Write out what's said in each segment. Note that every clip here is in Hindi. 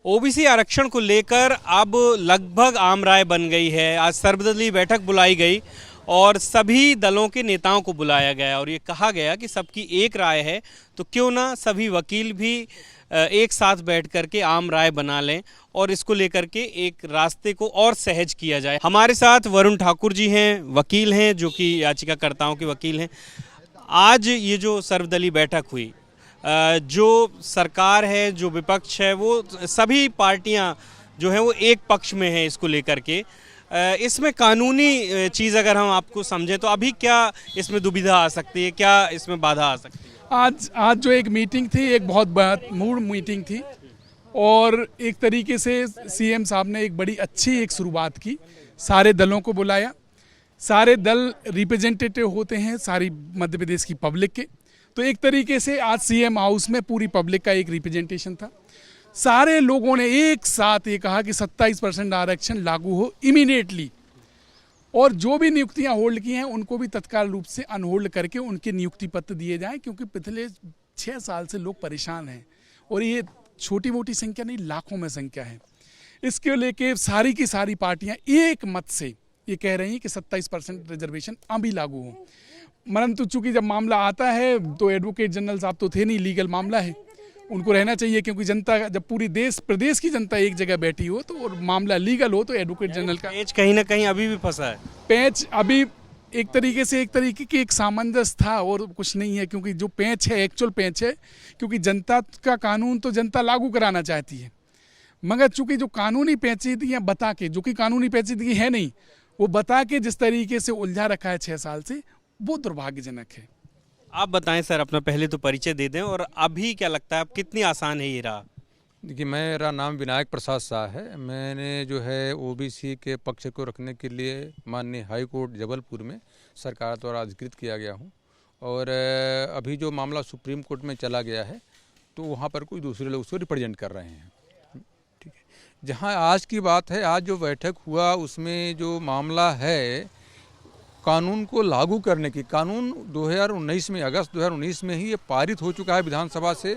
ओबीसी आरक्षण को लेकर अब लगभग आम राय बन गई है। आज सर्वदलीय बैठक बुलाई गई और सभी दलों के नेताओं को बुलाया गया और ये कहा गया कि सबकी एक राय है तो क्यों ना सभी वकील भी एक साथ बैठ करके आम राय बना लें और इसको लेकर के एक रास्ते को और सहज किया जाए। हमारे साथ वरुण ठाकुर जी हैं, वकील हैं, जो कि याचिकाकर्ताओं के वकील हैं। आज ये जो सर्वदलीय बैठक हुई, जो सरकार है, जो विपक्ष है, वो सभी पार्टियां जो हैं वो एक पक्ष में हैं इसको लेकर के। इसमें कानूनी चीज़ अगर हम आपको समझें तो अभी क्या इसमें दुविधा आ सकती है, क्या इसमें बाधा आ सकती है? आज जो एक मीटिंग थी, एक बहुत मूड मीटिंग थी और एक तरीके से सीएम साहब ने एक बड़ी अच्छी एक शुरुआत की। सारे दलों को बुलाया, सारे दल रिप्रेजेंटेटिव होते हैं सारी मध्य प्रदेश की पब्लिक के, तो एक तरीके से आज सीएम हाउस में पूरी पब्लिक का एक रिप्रेजेंटेशन था। सारे लोगों ने एक साथ ये कहा कि 27% आरक्षण लागू हो इमीडिएटली, और जो भी नियुक्तियां होल्ड की हैं उनको भी तत्काल रूप से अनहोल्ड करके उनके नियुक्ति पत्र दिए जाएं, क्योंकि पिछले 6 साल से लोग परेशान हैं और ये छोटी मोटी संख्या नहीं, लाखों में संख्या है। इसके लेके सारी की सारी पार्टियां एक मत से ये कह रही हैं कि 27% रिजर्वेशन अभी लागू हो। परंतु चूंकि जब मामला आता है तो एडवोकेट जनरल साहब तो थे नहीं, लीगल मामला है, उनको रहना चाहिए, क्योंकि जनता जब पूरी प्रदेश की जनता एक जगह बैठी हो तो और मामला लीगल हो तो एडवोकेट जनरल का पेच कहीं ना कहीं अभी भी फंसा है। पेच अभी एक तरीके की एक सामंजस्य था और कुछ नहीं है, क्योंकि जो पेच है एक्चुअल पेच है, क्योंकि जनता का कानून तो जनता लागू कराना चाहती है, मगर चूंकि जो कानूनी पेचीदगियां बता के, जो कि कानूनी पेचीदगी है नहीं, वो बता के जिस तरीके से उलझा रखा है 6 साल से, वो दुर्भाग्यजनक है। आप बताएं सर, अपना पहले तो परिचय दे दें और अभी क्या लगता है अब कितनी आसान है ये राह? देखिए, मेरा नाम विनायक प्रसाद शाह है। मैंने जो है ओबीसी के पक्ष को रखने के लिए माननीय हाई कोर्ट जबलपुर में सरकार द्वारा अधिकृत किया गया हूँ, और अभी जो मामला सुप्रीम कोर्ट में चला गया है तो वहाँ पर कोई दूसरे लोग उसको रिप्रेजेंट कर रहे हैं। ठीक है, जहाँ आज की बात है, आज जो बैठक हुआ उसमें जो मामला है कानून को लागू करने की, कानून 2019 में, अगस्त 2019 में ही ये पारित हो चुका है विधानसभा से,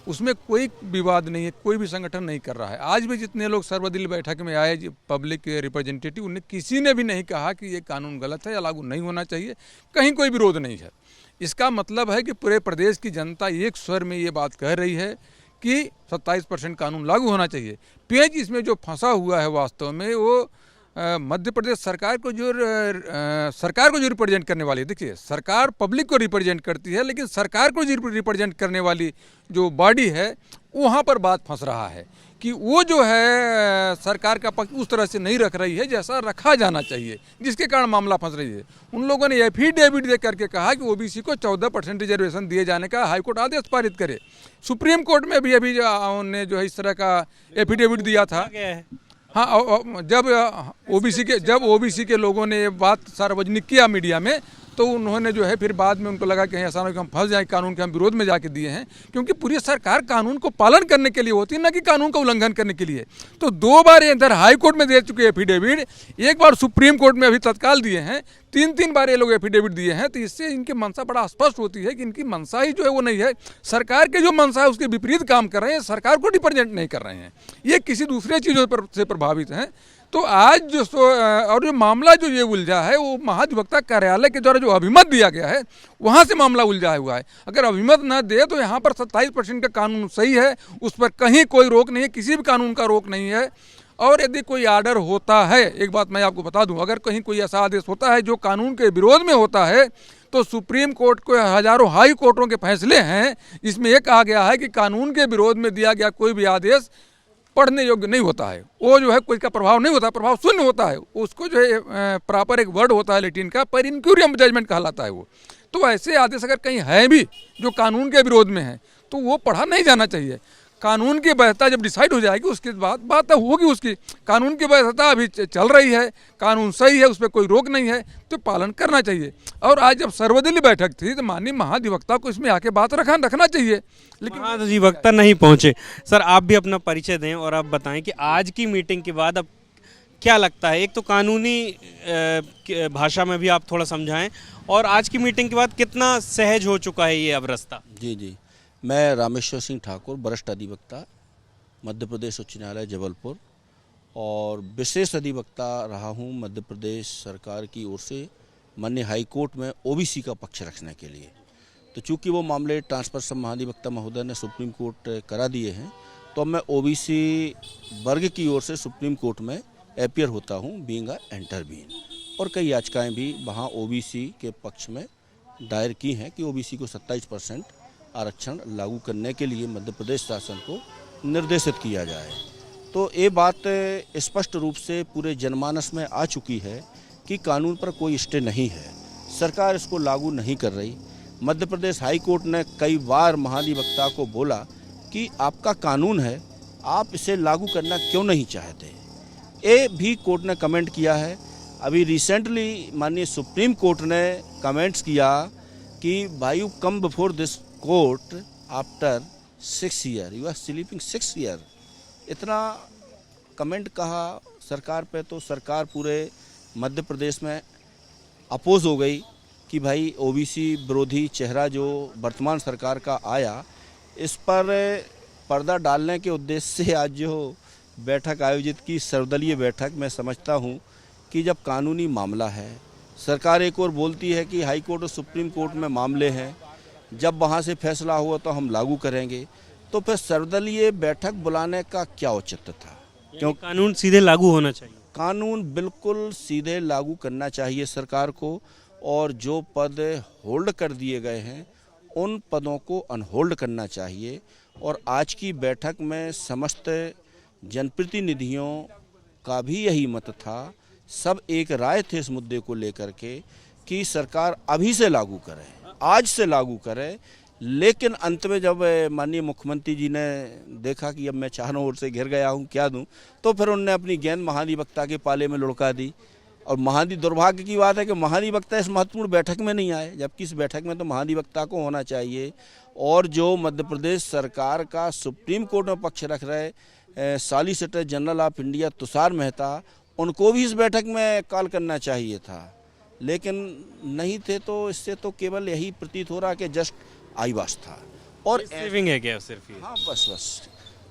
उसमें कोई विवाद नहीं है, कोई भी संगठन नहीं कर रहा है। आज भी जितने लोग सर्वदलीय बैठक में आए पब्लिक के रिप्रेजेंटेटिव, उन्हें किसी ने भी नहीं कहा कि ये कानून गलत है या लागू नहीं होना चाहिए, कहीं कोई विरोध नहीं है। इसका मतलब है कि पूरे प्रदेश की जनता एक स्वर में ये बात कह रही है कि 27% कानून लागू होना चाहिए। पेच इसमें जो फंसा हुआ है वास्तव में वो मध्य प्रदेश सरकार को जो रिप्रेजेंट करने वाली है। देखिए, सरकार पब्लिक को रिप्रेजेंट करती है, लेकिन सरकार को रिप्रेजेंट करने वाली जो बॉडी है वहाँ पर बात फंस रहा है कि वो जो है सरकार का पक्ष उस तरह से नहीं रख रही है जैसा रखा जाना चाहिए, जिसके कारण मामला फंस रही है। उन लोगों ने एफिडेविट दे करके कहा कि ओबीसी को 14% रिजर्वेशन दिए जाने का हाईकोर्ट आदेश पारित करे। सुप्रीम कोर्ट में भी अभी उन्होंने जो है इस तरह का एफिडेविट दिया था। हाँ, जब ओबीसी के लोगों ने ये बात सार्वजनिक किया मीडिया में, तो उन्होंने जो है फिर बाद में उनको लगा कि ऐसा ना कि हम फंस जाए, कानून के हम विरोध में जाके दिए हैं, क्योंकि पूरी सरकार कानून को पालन करने के लिए होती है, ना कि कानून का उल्लंघन करने के लिए। तो 2 बार इधर हाई कोर्ट में दे चुके एफिडेविट, एक बार सुप्रीम कोर्ट में अभी तत्काल दिए हैं, 3 बार ये लोग एफिडेविट दिए हैं। तो इससे इनकी मंशा बड़ा स्पष्ट होती है कि इनकी मंशा ही जो है वो नहीं है, सरकार के जो मंशा है उसके विपरीत काम कर रहे हैं, सरकार को रिप्रेजेंट नहीं कर रहे हैं, ये किसी दूसरे चीज़ों से प्रभावित हैं। तो आज जो और जो मामला जो ये उलझा है वो महाधिवक्ता कार्यालय के द्वारा जो अभिमत दिया गया है वहाँ से मामला उलझा हुआ है। अगर अभिमत न दे तो यहाँ पर 27% का कानून सही है, उस पर कहीं कोई रोक नहीं है, किसी भी कानून का रोक नहीं है। और यदि कोई आर्डर होता है, एक बात मैं आपको बता दूं, अगर कहीं कोई ऐसा आदेश होता है जो कानून के विरोध में होता है तो सुप्रीम कोर्ट को हजारों हाई कोर्टों के फैसले हैं, इसमें यह कहा गया है कि कानून के विरोध में दिया गया कोई भी आदेश पढ़ने योग्य नहीं होता है, वो जो है कोई का प्रभाव नहीं होता, प्रभाव शून्य होता है। उसको जो है प्रॉपर एक वर्ड होता है लैटिन का, पर इनक्यूरियम जजमेंट कहलाता है वो। तो ऐसे आदेश अगर कहीं है भी जो कानून के विरोध में है तो वो पढ़ा नहीं जाना चाहिए। कानून की वैधता जब डिसाइड हो जाएगी उसके बाद बात होगी उसकी। कानून की वैधता अभी चल रही है, कानून सही है, उस पर कोई रोक नहीं है, तो पालन करना चाहिए। और आज जब सर्वदलीय बैठक थी तो माननीय महाधिवक्ता को इसमें आके बात रखना चाहिए, लेकिन महाधिवक्ता नहीं पहुंचे। सर, आप भी अपना परिचय दें और आप बताएं कि आज की मीटिंग के बाद अब क्या लगता है? एक तो कानूनी भाषा में भी आप थोड़ा समझाएं, और आज की मीटिंग के बाद कितना सहज हो चुका है ये अब रास्ता? जी, मैं रामेश्वर सिंह ठाकुर, वरिष्ठ अधिवक्ता, मध्य प्रदेश उच्च न्यायालय जबलपुर और विशेष अधिवक्ता रहा हूं मध्य प्रदेश सरकार की ओर से माननीय हाई कोर्ट में ओबीसी का पक्ष रखने के लिए। तो चूंकि वो मामले ट्रांसफर सब महाधिवक्ता महोदय ने सुप्रीम कोर्ट करा दिए हैं, तो मैं ओबीसी वर्ग की ओर से सुप्रीम कोर्ट में अपीयर होता हूं बीइंग अ इंटरवीन, और कई याचिकाएं भी वहां ओबीसी के पक्ष में दायर की हैं कि ओबीसी को 27% आरक्षण लागू करने के लिए मध्य प्रदेश शासन को निर्देशित किया जाए। तो ये बात स्पष्ट रूप से पूरे जनमानस में आ चुकी है कि कानून पर कोई स्टे नहीं है, सरकार इसको लागू नहीं कर रही। मध्य प्रदेश हाई कोर्ट ने कई बार महाधिवक्ता को बोला कि आपका कानून है, आप इसे लागू करना क्यों नहीं चाहते। ये भी कोर्ट ने कमेंट किया है। अभी रिसेंटली माननीय सुप्रीम कोर्ट ने कमेंट्स किया कि भाई you come before this court after 6 year, you are sleeping 6 year. इतना कमेंट कहा सरकार पे, तो सरकार पूरे मध्य प्रदेश में अपोज हो गई कि भाई ओबीसी विरोधी चेहरा जो वर्तमान सरकार का आया, इस पर पर्दा डालने के उद्देश्य से आज जो बैठक आयोजित की, सर्वदलीय बैठक, मैं समझता हूं कि जब कानूनी मामला है, सरकार एक और बोलती है कि हाई कोर्ट और सुप्रीम कोर्ट में मामले हैं, जब वहां से फैसला हुआ तो हम लागू करेंगे, तो फिर सर्वदलीय बैठक बुलाने का क्या औचित्य था। क्यों कानून सीधे लागू होना चाहिए। कानून बिल्कुल सीधे लागू करना चाहिए सरकार को, और जो पद होल्ड कर दिए गए हैं उन पदों को अनहोल्ड करना चाहिए। और आज की बैठक में समस्त जनप्रतिनिधियों का भी यही मत था, सब एक राय थे इस मुद्दे को लेकर के कि सरकार अभी से लागू करे, आज से लागू करे। लेकिन अंत में जब माननीय मुख्यमंत्री जी ने देखा कि अब मैं चारों ओर से घिर गया हूँ, क्या दूं, तो फिर उन्होंने अपनी गेंद महाधिवक्ता के पाले में लुढ़का दी। और दुर्भाग्य की बात है कि महाधिवक्ता इस महत्वपूर्ण बैठक में नहीं आए, जबकि इस बैठक में तो महाधिवक्ता को होना चाहिए। और जो मध्य प्रदेश सरकार का सुप्रीम कोर्ट में पक्ष रख रहे solicitor general of India Tushar Mehta, उनको भी इस बैठक में कॉल करना चाहिए था, लेकिन नहीं थे। तो इससे तो केवल यही प्रतीत हो रहा कि जस्ट आईवास था और सेविंग है क्या सिर्फ ये? हाँ, बस।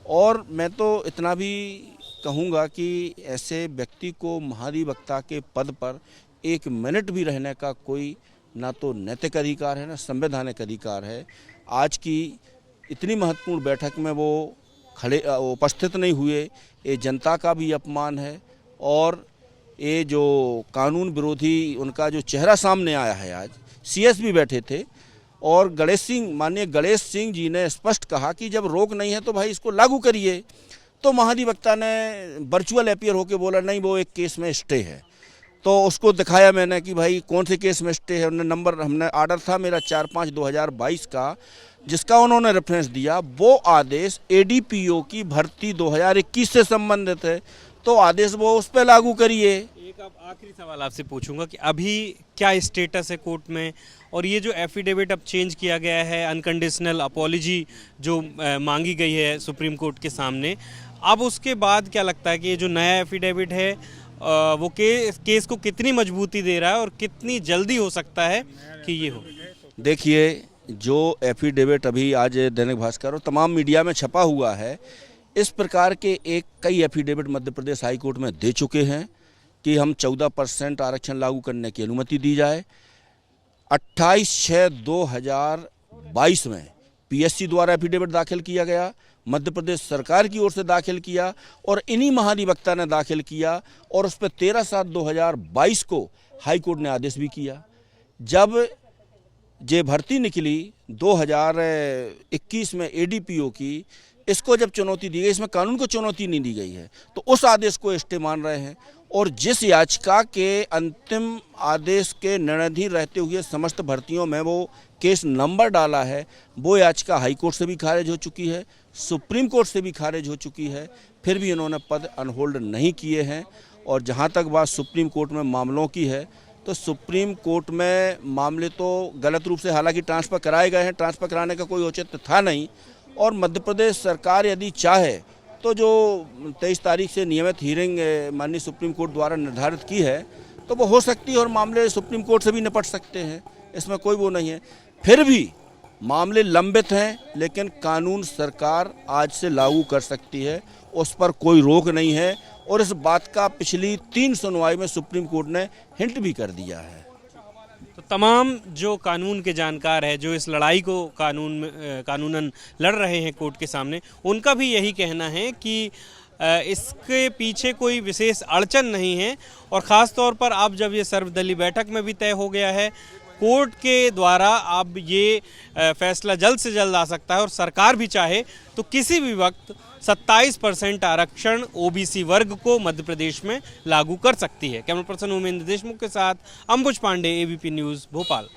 और मैं तो इतना भी कहूँगा कि ऐसे व्यक्ति को महाधिवक्ता के पद पर 1 मिनट भी रहने का कोई ना तो नैतिक अधिकार है, ना संवैधानिक अधिकार है। आज की इतनी महत्वपूर्ण बैठक में वो उपस्थित नहीं हुए, ये जनता का भी अपमान है। और ये जो कानून विरोधी उनका जो चेहरा सामने आया है, आज सीएस भी बैठे थे और माननीय गणेश सिंह जी ने स्पष्ट कहा कि जब रोक नहीं है तो भाई इसको लागू करिए। तो महाधिवक्ता ने वर्चुअल अपीयर होकर बोला नहीं, वो एक केस में स्टे है। तो उसको दिखाया मैंने कि भाई कौन से केस में स्टे है। उन्होंने नंबर, हमने आर्डर था मेरा 4/5/2022 का, जिसका उन्होंने रेफरेंस दिया। वो आदेश एडीपीओ की भर्ती 2021 से संबंधित है, तो आदेश वो उस पर लागू करिए। एक अब आखिरी सवाल आपसे पूछूंगा कि अभी क्या स्टेटस है कोर्ट में, और ये जो एफिडेविट अब चेंज किया गया है, अनकंडीशनल अपॉलॉजी जो मांगी गई है सुप्रीम कोर्ट के सामने, अब उसके बाद क्या लगता है कि ये जो नया एफिडेविट है वो केस को कितनी मजबूती दे रहा है और कितनी जल्दी हो सकता है कि ये हो? देखिए, जो एफिडेविट अभी आज दैनिक भास्कर और तमाम मीडिया में छपा हुआ है, इस प्रकार के कई affidavit Madhya Pradesh high court में दे चुके हैं कि हम 14% आरक्षण लागू करने की अनुमति दी जाए। 28/6/2022 में पीएससी द्वारा एफिडेविट दाखिल किया गया, मध्य प्रदेश सरकार की ओर से दाखिल किया और इन्हीं महाधिवक्ता ने दाखिल किया, और उस पर 13/7/2022 को हाई कोर्ट ने आदेश भी किया। जब जे भर्ती निकली 2021 में एडीपीओ की, इसको जब चुनौती दी गई, इसमें कानून को चुनौती नहीं दी गई है, तो उस आदेश को स्टे मान रहे हैं। और जिस याचिका के अंतिम आदेश के निर्णयाधीन रहते हुए समस्त भर्तियों में वो केस नंबर डाला है, वो याचिका हाई कोर्ट से भी खारिज हो चुकी है, सुप्रीम कोर्ट से भी खारिज हो चुकी है, फिर भी इन्होंने पद अनहोल्ड नहीं किए हैं। और जहाँ तक बात सुप्रीम कोर्ट में मामलों की है, तो सुप्रीम कोर्ट में मामले तो गलत रूप से हालांकि ट्रांसफ़र कराए गए हैं, ट्रांसफ़र कराने का कोई औचित्य था नहीं। और मध्य प्रदेश सरकार यदि चाहे तो जो 23 तारीख से नियमित हीयरिंग माननीय सुप्रीम कोर्ट द्वारा निर्धारित की है, तो वो हो सकती है और मामले सुप्रीम कोर्ट से भी निपट सकते हैं, इसमें कोई वो नहीं है। फिर भी मामले लंबित हैं, लेकिन कानून सरकार आज से लागू कर सकती है, उस पर कोई रोक नहीं है। और इस बात का पिछली 3 सुनवाई में सुप्रीम कोर्ट ने हिंट भी कर दिया है। तो तमाम जो कानून के जानकार है, जो इस लड़ाई को कानूनन लड़ रहे हैं कोर्ट के सामने, उनका भी यही कहना है कि इसके पीछे कोई विशेष अड़चन नहीं है। और ख़ास तौर पर अब जब ये सर्वदलीय बैठक में भी तय हो गया है, कोर्ट के द्वारा अब ये फैसला जल्द से जल्द आ सकता है और सरकार भी चाहे तो किसी भी वक्त 27% आरक्षण ओबीसी वर्ग को मध्य प्रदेश में लागू कर सकती है। कैमरा पर्सन उमेंद्र देशमुख के साथ अंबुज पांडे, एबीपी न्यूज़, भोपाल।